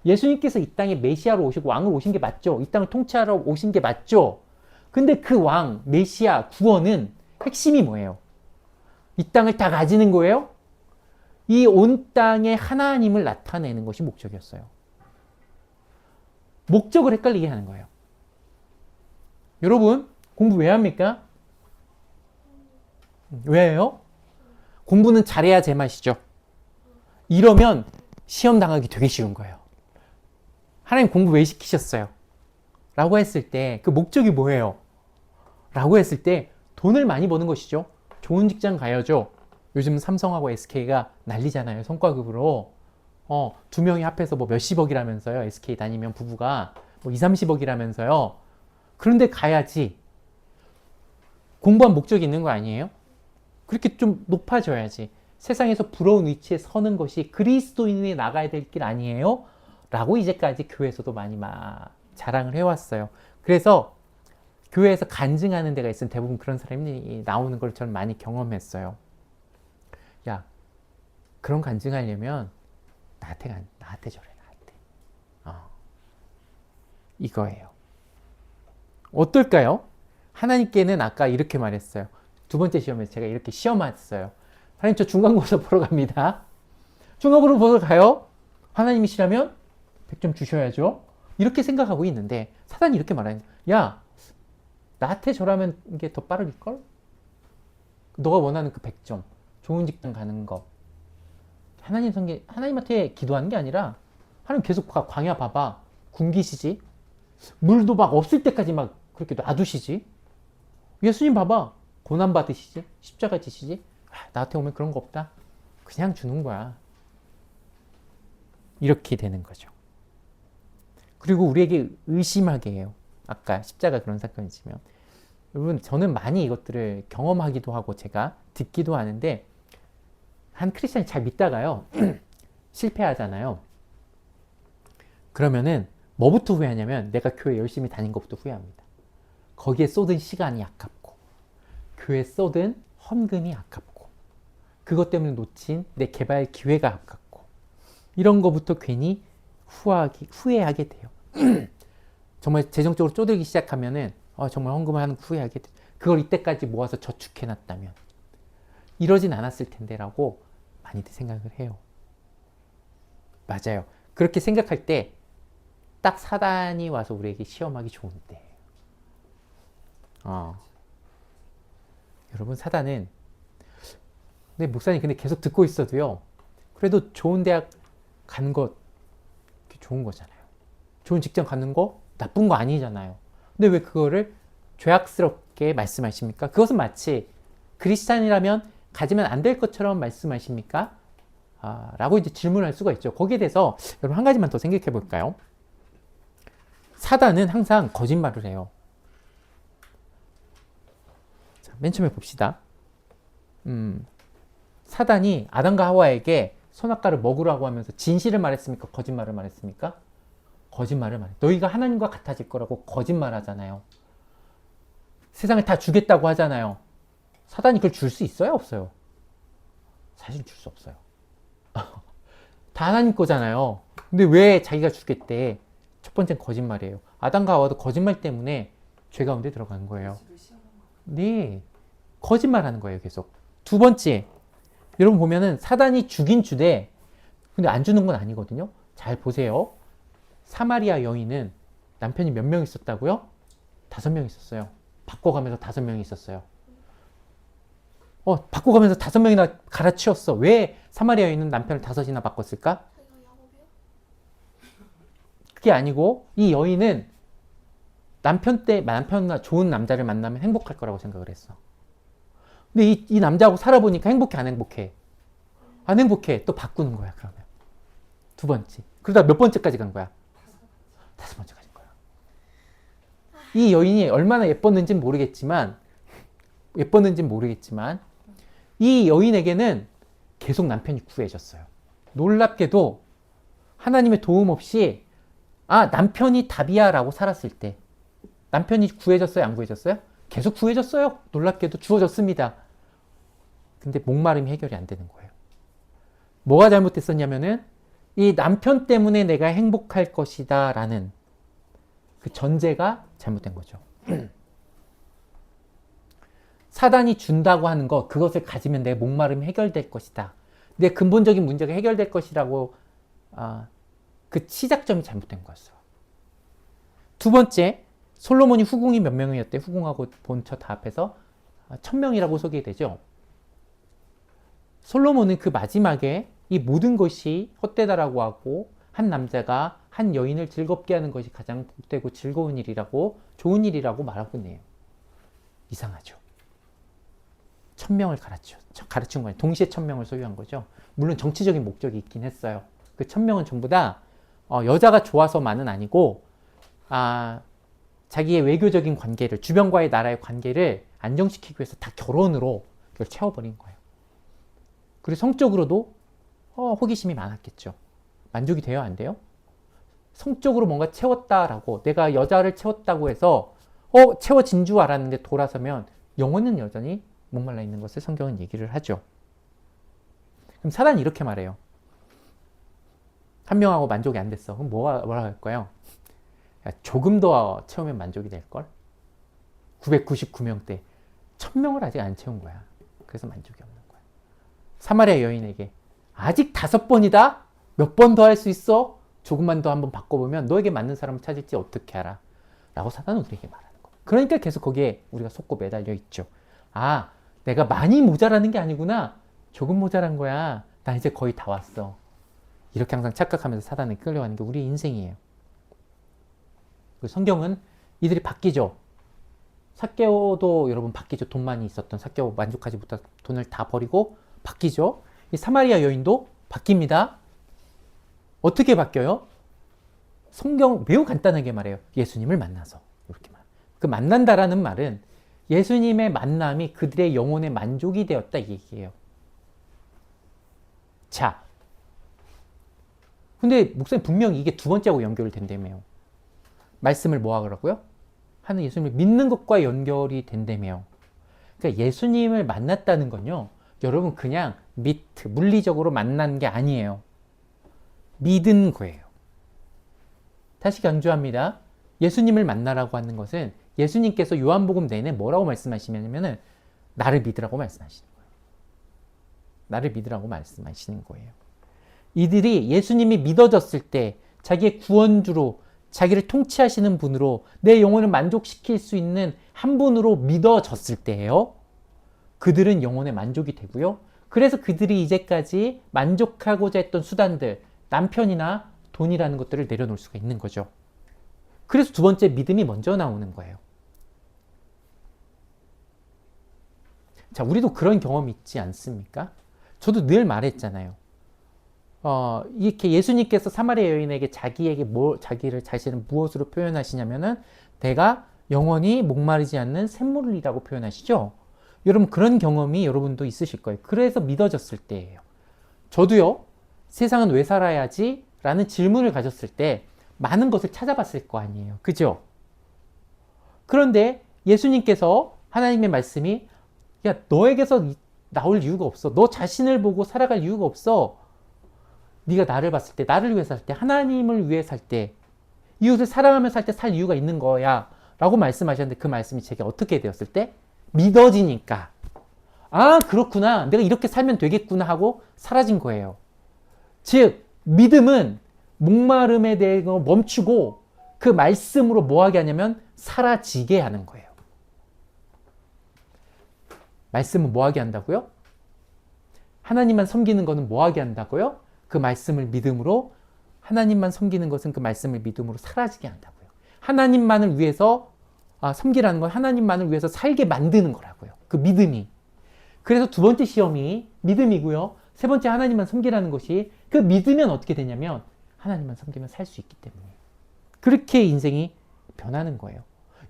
예수님께서 이 땅에 메시아로 오시고 왕으로 오신 게 맞죠? 이 땅을 통치하러 오신 게 맞죠? 근데 그 왕, 메시아, 구원은 핵심이 뭐예요? 이 땅을 다 가지는 거예요? 이 온 땅에 하나님을 나타내는 것이 목적이었어요. 목적을 헷갈리게 하는 거예요. 여러분, 공부 왜 합니까? 왜요? 공부는 잘해야 제맛이죠. 이러면 시험 당하기 되게 쉬운 거예요. 하나님 공부 왜 시키셨어요? 라고 했을 때 그 목적이 뭐예요? 라고 했을 때 돈을 많이 버는 것이죠. 좋은 직장 가야죠. 요즘 삼성하고 SK가 난리잖아요. 성과급으로. 두 명이 합해서 몇십억이라면서요. SK 다니면 부부가 2, 30억이라면서요. 그런데 가야지. 공부한 목적이 있는 거 아니에요? 그렇게 좀 높아져야지. 세상에서 부러운 위치에 서는 것이 그리스도인이 나가야 될 길 아니에요? 라고 이제까지 교회에서도 많이 자랑을 해왔어요. 그래서 교회에서 간증하는 데가 있으면 대부분 그런 사람이 나오는 걸 저는 많이 경험했어요. 야, 그런 간증하려면 나한테 저래, 나한테. 이거예요. 어떨까요? 하나님께는 아까 이렇게 말했어요. 두 번째 시험에서 제가 이렇게 시험 왔어요. 하나님, 저 중간고사 보러 갑니다. 중간고사 보러 가요? 하나님이시라면 100점 주셔야죠. 이렇게 생각하고 있는데 사단이 이렇게 말하는 거야. 야, 나한테 저라면 이게 더 빠를걸? 너가 원하는 그 100점, 좋은 직장 가는 거. 하나님한테 기도하는 게 아니라 하나님 계속 광야 봐봐. 굶기시지? 물도 막 없을 때까지 막 그렇게 놔두시지? 예수님 봐봐. 고난 받으시지? 십자가 지시지? 나한테 오면 그런 거 없다. 그냥 주는 거야. 이렇게 되는 거죠. 그리고 우리에게 의심하게 해요. 아까 십자가 그런 사건이 있으면. 여러분, 저는 많이 이것들을 경험하기도 하고 제가 듣기도 하는데 한 크리스찬이 잘 믿다가요. 실패하잖아요. 그러면은 뭐부터 후회하냐면 내가 교회 열심히 다닌 것부터 후회합니다. 거기에 쏟은 시간이 아깝고 교회에 쏟은 헌금이 아깝고 그것 때문에 놓친 내 개발 기회가 아깝고 이런 거부터 괜히 후회하게 돼요. 정말 재정적으로 쪼들기 시작하면은 정말 헌금을 하는 거 후회하게 돼요. 그걸 이때까지 모아서 저축해놨다면 이러진 않았을 텐데라고 많이들 생각을 해요. 맞아요. 그렇게 생각할 때 딱 사단이 와서 우리에게 시험하기 좋은데 여러분, 사단은 목사님 근데 계속 듣고 있어도요, 그래도 좋은 대학 가는 거 좋은 거잖아요. 좋은 직장 가는 거 나쁜 거 아니잖아요. 근데 왜 그거를 죄악스럽게 말씀하십니까? 그것은 마치 크리스찬이라면 가지면 안 될 것처럼 말씀하십니까? 라고 이제 질문할 수가 있죠. 거기에 대해서 여러분 한 가지만 더 생각해 볼까요? 사단은 항상 거짓말을 해요. 자, 맨 처음에 봅시다. 사단이 아담과 하와에게 선악과를 먹으라고 하면서 진실을 말했습니까? 거짓말을 말했습니까? 거짓말을 말해. 너희가 하나님과 같아질 거라고 거짓말하잖아요. 세상을 다 주겠다고 하잖아요. 사단이 그걸 줄 수 있어요? 없어요? 사실 줄 수 없어요. 다 하나님 거잖아요. 근데 왜 자기가 주겠대? 첫 번째는 거짓말이에요. 아담과 하와도 거짓말 때문에 죄 가운데 들어간 거예요. 네, 거짓말하는 거예요, 계속. 두 번째, 여러분 보면은 사단이 주긴 주되 근데 안 주는 건 아니거든요. 잘 보세요. 사마리아 여인은 남편이 몇 명 있었다고요? 5명 있었어요. 바꿔가면서 5명이 있었어요. 바꿔가면서 5명이나 갈아치웠어. 왜 사마리아 여인은 남편을 5이나 바꿨을까? 자기가 야곱이요? 그게 아니고 이 여인은 남편나 좋은 남자를 만나면 행복할 거라고 생각을 했어. 근데 이 남자하고 살아보니까 행복해, 안 행복해? 안 행복해. 또 바꾸는 거야, 그러면. 두 번째. 그러다 몇 번째까지 간 거야? 5번째까지 간 거야. 이 여인이 얼마나 예뻤는지는 모르겠지만 이 여인에게는 계속 남편이 구해졌어요. 놀랍게도 하나님의 도움 없이 남편이 답이야 라고 살았을 때 남편이 구해졌어요? 안 구해졌어요? 계속 구해졌어요. 놀랍게도 주어졌습니다. 근데 목마름이 해결이 안 되는 거예요. 뭐가 잘못됐었냐면은 이 남편 때문에 내가 행복할 것이다 라는 그 전제가 잘못된 거죠. 사단이 준다고 하는 거, 그것을 가지면 내 목마름이 해결될 것이다. 내 근본적인 문제가 해결될 것이라고 그 시작점이 잘못된 거였어요. 두 번째, 솔로몬이 후궁이 몇 명이었대? 후궁하고 본처 다 합해서 1000명이라고 소개되죠. 솔로몬은 그 마지막에 이 모든 것이 헛되다라고 하고 한 남자가 한 여인을 즐겁게 하는 것이 가장 복되고 즐거운 일이라고, 좋은 일이라고 말하고 있네요. 이상하죠. 1000명을 가르친 거예요. 동시에 1000명을 소유한 거죠. 물론 정치적인 목적이 있긴 했어요. 그 1000명은 전부 다 여자가 좋아서만은 아니고 자기의 외교적인 관계를, 주변과의 나라의 관계를 안정시키기 위해서 다 결혼으로 그걸 채워버린 거예요. 그리고 성적으로도 호기심이 많았겠죠. 만족이 돼요? 안 돼요? 성적으로 뭔가 채웠다라고, 내가 여자를 채웠다고 해서 채워진 줄 알았는데 돌아서면 영혼은 여전히 목말라 있는 것을 성경은 얘기를 하죠. 그럼 사단이 이렇게 말해요. 한 명하고 만족이 안 됐어. 그럼 뭐라 할까요? 야, 조금 더 채우면 만족이 될걸? 999명대 1000명을 아직 안 채운 거야. 그래서 만족이 없는 거야. 사마리아 여인에게 아직 5번이다? 몇 번 더 할 수 있어? 조금만 더 한번 바꿔보면 너에게 맞는 사람을 찾을지 어떻게 알아? 라고 사단은 우리에게 말하는 거야. 그러니까 계속 거기에 우리가 속고 매달려 있죠. 아, 내가 많이 모자라는 게 아니구나. 조금 모자란 거야. 나 이제 거의 다 왔어. 이렇게 항상 착각하면서 사단에 끌려가는 게 우리의 인생이에요. 성경은 이들이 바뀌죠. 삭개오도 여러분 바뀌죠. 돈 많이 있었던 삭개오 만족하지 못한 돈을 다 버리고 바뀌죠. 이 사마리아 여인도 바뀝니다. 어떻게 바뀌어요? 성경 매우 간단하게 말해요. 예수님을 만나서. 이렇게 말. 그 만난다라는 말은 예수님의 만남이 그들의 영혼의 만족이 되었다 이 얘기예요. 자, 근데 목사님 분명히 이게 두 번째하고 연결이 된다며요. 말씀을 뭐 하라고요? 하는 예수님을 믿는 것과 연결이 된다며요. 그러니까 예수님을 만났다는 건요. 여러분 그냥 물리적으로 만난 게 아니에요. 믿은 거예요. 다시 강조합니다. 예수님을 만나라고 하는 것은 예수님께서 요한복음 내내 뭐라고 말씀하시냐면은 나를 믿으라고 말씀하시는 거예요. 나를 믿으라고 말씀하시는 거예요. 이들이 예수님이 믿어졌을 때 자기의 구원주로 자기를 통치하시는 분으로 내 영혼을 만족시킬 수 있는 한 분으로 믿어졌을 때예요. 그들은 영혼의 만족이 되고요. 그래서 그들이 이제까지 만족하고자 했던 수단들, 남편이나 돈이라는 것들을 내려놓을 수가 있는 거죠. 그래서 두 번째 믿음이 먼저 나오는 거예요. 자, 우리도 그런 경험이 있지 않습니까? 저도 늘 말했잖아요. 이렇게 예수님께서 사마리아 여인에게 자기를 자신을 무엇으로 표현하시냐면은 내가 영원히 목마르지 않는 샘물이라고 표현하시죠. 여러분 그런 경험이 여러분도 있으실 거예요. 그래서 믿어졌을 때예요. 저도요. 세상은 왜 살아야지? 라는 질문을 가졌을 때 많은 것을 찾아봤을 거 아니에요. 그죠? 그런데 예수님께서 하나님의 말씀이 야 너에게서 나올 이유가 없어. 너 자신을 보고 살아갈 이유가 없어. 네가 나를 봤을 때, 나를 위해 살 때, 하나님을 위해 살 때, 이웃을 사랑하며 살 때 살 이유가 있는 거야 라고 말씀하셨는데 그 말씀이 제게 어떻게 되었을 때? 믿어지니까 아 그렇구나 내가 이렇게 살면 되겠구나 하고 사라진 거예요. 즉 믿음은 목마름에 대해 멈추고 그 말씀으로 뭐 하게 하냐면 사라지게 하는 거예요. 말씀은 뭐 하게 한다고요? 하나님만 섬기는 것은 뭐 하게 한다고요? 그 말씀을 믿음으로 하나님만 섬기는 것은 그 말씀을 믿음으로 사라지게 한다고요. 하나님만을 위해서 섬기라는 건 하나님만을 위해서 살게 만드는 거라고요. 그 믿음이. 그래서 두 번째 시험이 믿음이고요. 세 번째 하나님만 섬기라는 것이 그 믿으면 어떻게 되냐면 하나님만 섬기면 살 수 있기 때문에 그렇게 인생이 변하는 거예요.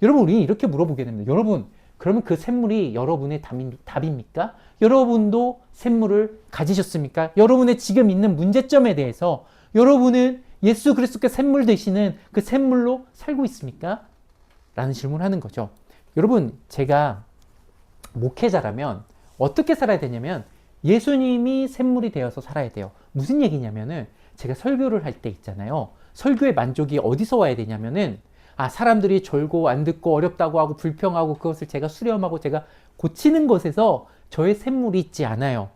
여러분 우리는 이렇게 물어보게 됩니다. 여러분 그러면 그 샘물이 여러분의 답입니까? 여러분도 샘물을 가지셨습니까? 여러분의 지금 있는 문제점에 대해서 여러분은 예수 그리스도께 샘물 되시는 그 샘물로 살고 있습니까? 라는 질문을 하는 거죠. 여러분, 제가 목회자라면 어떻게 살아야 되냐면 예수님이 샘물이 되어서 살아야 돼요. 무슨 얘기냐면은 제가 설교를 할 때 있잖아요. 설교의 만족이 어디서 와야 되냐면은 사람들이 졸고 안 듣고 어렵다고 하고 불평하고 그것을 제가 수렴하고 제가 고치는 것에서 저의 샘물이 있지 않아요.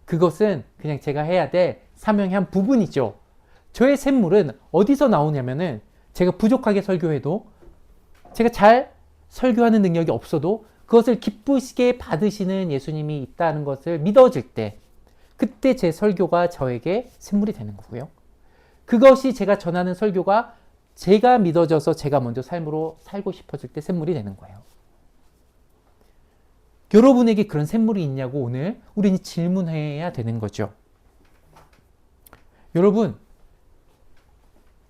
그것은 그냥 제가 해야 될 사명의 한 부분이죠. 저의 샘물은 어디서 나오냐면은 제가 부족하게 설교해도 제가 잘 설교하는 능력이 없어도 그것을 기쁘시게 받으시는 예수님이 있다는 것을 믿어질 때 그때 제 설교가 저에게 샘물이 되는 거고요. 그것이 제가 전하는 설교가 제가 믿어져서 제가 먼저 삶으로 살고 싶어질 때 샘물이 되는 거예요. 여러분에게 그런 샘물이 있냐고 오늘 우리는 질문해야 되는 거죠. 여러분,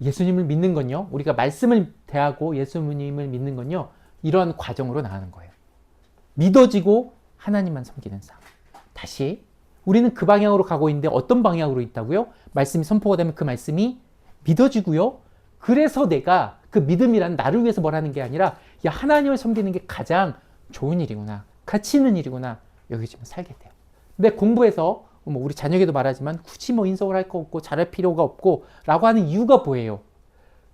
예수님을 믿는 건요, 우리가 말씀을 대하고 예수님을 믿는 건요, 이러한 과정으로 나가는 거예요. 믿어지고 하나님만 섬기는 삶. 다시, 우리는 그 방향으로 가고 있는데 어떤 방향으로 있다고요? 말씀이 선포가 되면 그 말씀이 믿어지고요. 그래서 내가 그 믿음이란 나를 위해서 뭘 하는 게 아니라 야, 하나님을 섬기는 게 가장 좋은 일이구나. 가치 있는 일이구나. 여기지만 살게 돼요. 근데 공부해서 뭐 우리 자녀에게도 말하지만 굳이 뭐 인석을 할 거 없고 잘할 필요가 없고 라고 하는 이유가 뭐예요?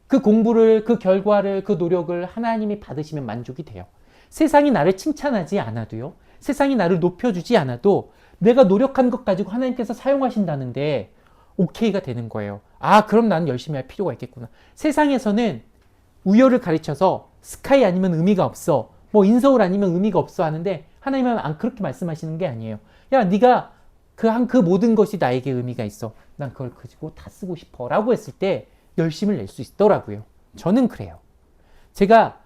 그 공부를, 그 결과를, 그 노력을 하나님이 받으시면 만족이 돼요. 세상이 나를 칭찬하지 않아도요. 세상이 나를 높여주지 않아도 내가 노력한 것 가지고 하나님께서 사용하신다는데 오케이가 되는 거예요. 아, 그럼 나는 열심히 할 필요가 있겠구나. 세상에서는 우열을 가르쳐서 스카이 아니면 의미가 없어. 뭐 인서울 아니면 의미가 없어 하는데 하나님은 안 그렇게 말씀하시는 게 아니에요. 야, 네가 그 모든 것이 나에게 의미가 있어. 난 그걸 가지고 다 쓰고 싶어. 라고 했을 때 열심을 낼 수 있더라고요. 저는 그래요. 제가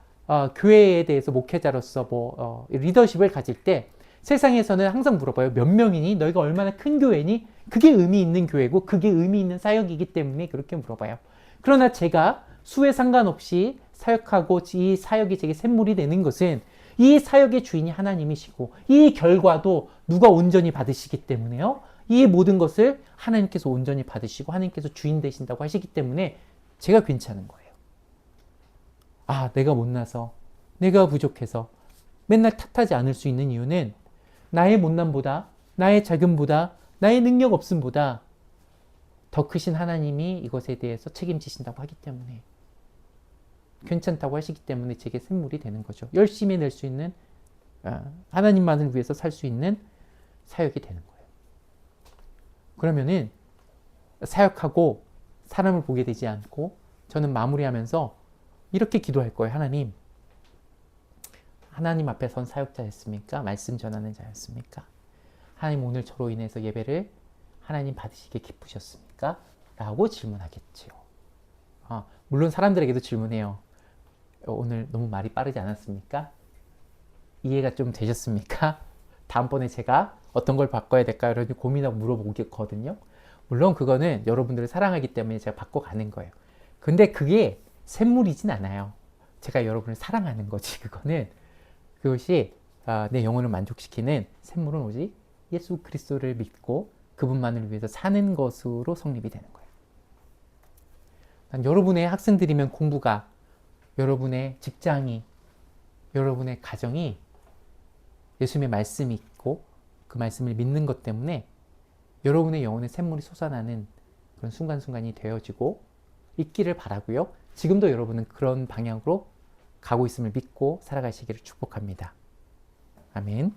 교회에 대해서 목회자로서 리더십을 가질 때 세상에서는 항상 물어봐요. 몇 명이니? 너희가 얼마나 큰 교회니? 그게 의미 있는 교회고 그게 의미 있는 사역이기 때문에 그렇게 물어봐요. 그러나 제가 수에 상관없이 사역하고 이 사역이 제게 샘물이 되는 것은 이 사역의 주인이 하나님이시고 이 결과도 누가 온전히 받으시기 때문에요. 이 모든 것을 하나님께서 온전히 받으시고 하나님께서 주인 되신다고 하시기 때문에 제가 괜찮은 거예요. 아, 내가 못나서, 내가 부족해서 맨날 탓하지 않을 수 있는 이유는 나의 못남보다, 나의 작음보다, 나의 능력 없음보다 더 크신 하나님이 이것에 대해서 책임지신다고 하기 때문에 괜찮다고 하시기 때문에 제게 샘물이 되는 거죠. 열심히 낼 수 있는 하나님만을 위해서 살 수 있는 사역이 되는 거예요. 그러면은 사역하고 사람을 보게 되지 않고 저는 마무리하면서 이렇게 기도할 거예요. 하나님 앞에 선 사역자였습니까? 말씀 전하는 자였습니까? 하나님 오늘 저로 인해서 예배를 하나님 받으시게 기쁘셨습니까? 라고 질문하겠지요. 물론 사람들에게도 질문해요. 오늘 너무 말이 빠르지 않았습니까? 이해가 좀 되셨습니까? 다음번에 제가 어떤 걸 바꿔야 될까요? 이런 고민하고 물어보겠거든요. 물론 그거는 여러분들을 사랑하기 때문에 제가 바꿔가는 거예요. 근데 그게 샘물이진 않아요. 제가 여러분을 사랑하는 거지. 그것이 내 영혼을 만족시키는 샘물은 오직 예수 그리스도를 믿고 그분만을 위해서 사는 것으로 성립이 되는 거예요. 난 여러분의 학생들이면 공부가, 여러분의 직장이, 여러분의 가정이 예수님의 말씀이 있고 그 말씀을 믿는 것 때문에 여러분의 영혼의 샘물이 솟아나는 그런 순간순간이 되어지고 있기를 바라고요. 지금도 여러분은 그런 방향으로 가고 있음을 믿고 살아가시기를 축복합니다. 아멘.